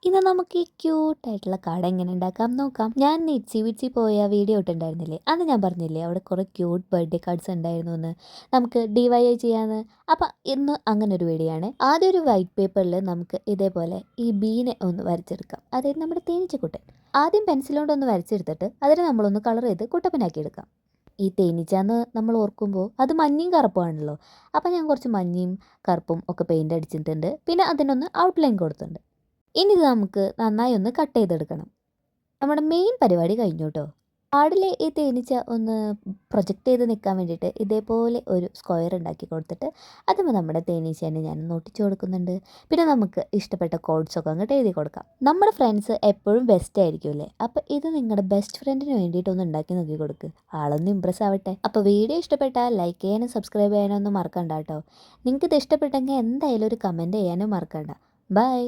ഇന്ന് നമുക്ക് ഈ ക്യൂട്ടായിട്ടുള്ള കട എങ്ങനെ ഉണ്ടാക്കാം നോക്കാം. ഞാൻ ഇറ്റ്സി വിറ്റ്സി പോയ വീഡിയോ ഇട്ടുണ്ടായിരുന്നില്ലേ, അന്ന് ഞാൻ പറഞ്ഞില്ലേ അവിടെ കുറേ ക്യൂട്ട് ബർത്ത്ഡേ കാർഡ്സ് ഉണ്ടായിരുന്നു എന്ന്, നമുക്ക് DIY ചെയ്യാമെന്ന്. അപ്പം ഇന്ന് അങ്ങനെ ഒരു വീഡിയോ ആണ്. ആദ്യം ഒരു വൈറ്റ് പേപ്പറിൽ നമുക്ക് ഇതേപോലെ ഈ ബീനെ ഒന്ന് വരച്ചെടുക്കാം, അതായത് നമ്മുടെ തേനീച്ചക്കുട്ടൻ. ആദ്യം പെൻസിൽ കൊണ്ടൊന്ന് വരച്ചെടുത്തിട്ട് അതിനെ നമ്മളൊന്ന് കളർ ചെയ്ത് കുട്ടപ്പനാക്കി എടുക്കാം. ഈ തേനീച്ചാന്ന് നമ്മൾ ഓർക്കുമ്പോൾ അത് മഞ്ഞയും കറുപ്പുമാണല്ലോ. അപ്പം ഞാൻ കുറച്ച് മഞ്ഞയും കറുപ്പും ഒക്കെ പെയിൻ്റ് അടിച്ചിട്ടുണ്ട്, പിന്നെ അതിനൊന്ന് ഔട്ട്ലൈൻ കൊടുത്തിട്ടുണ്ട്. ഇനി ഇത് നമുക്ക് നന്നായി ഒന്ന് കട്ട് ചെയ്തെടുക്കണം. നമ്മുടെ മെയിൻ പരിപാടി കഴിഞ്ഞു കേട്ടോ. കാർഡിലെ ഈ തേനീച്ച ഒന്ന് പ്രൊജക്റ്റ് ചെയ്ത് നിൽക്കാൻ വേണ്ടിയിട്ട് ഇതേപോലെ ഒരു സ്ക്വയർ ഉണ്ടാക്കി കൊടുത്തിട്ട് അതുമ്പോൾ നമ്മുടെ തേനീച്ചേനെ ഞാൻ ഒട്ടിച്ചു കൊടുക്കുന്നുണ്ട്. പിന്നെ നമുക്ക് ഇഷ്ടപ്പെട്ട കോഡ്സൊക്കെ അങ്ങോട്ട് എഴുതി കൊടുക്കാം. നമ്മുടെ ഫ്രണ്ട്സ് എപ്പോഴും ബെസ്റ്റ് ആയിരിക്കുമല്ലേ, അപ്പോൾ ഇത് നിങ്ങളുടെ ബെസ്റ്റ് ഫ്രണ്ടിന് വേണ്ടിയിട്ടൊന്ന് ഉണ്ടാക്കി നോക്കി കൊടുക്ക്, ആളൊന്ന് ഇമ്പ്രസ് ആവട്ടെ. അപ്പോൾ വീഡിയോ ഇഷ്ടപ്പെട്ടാൽ ലൈക്ക് ചെയ്യാനും സബ്സ്ക്രൈബ് ചെയ്യാനും ഒന്നും മറക്കണ്ട കേട്ടോ. നിങ്ങൾക്ക് ഇത് ഇഷ്ടപ്പെട്ടെങ്കിൽ എന്തായാലും ഒരു കമൻറ്റ് ചെയ്യാനും മറക്കണ്ട. ബൈ.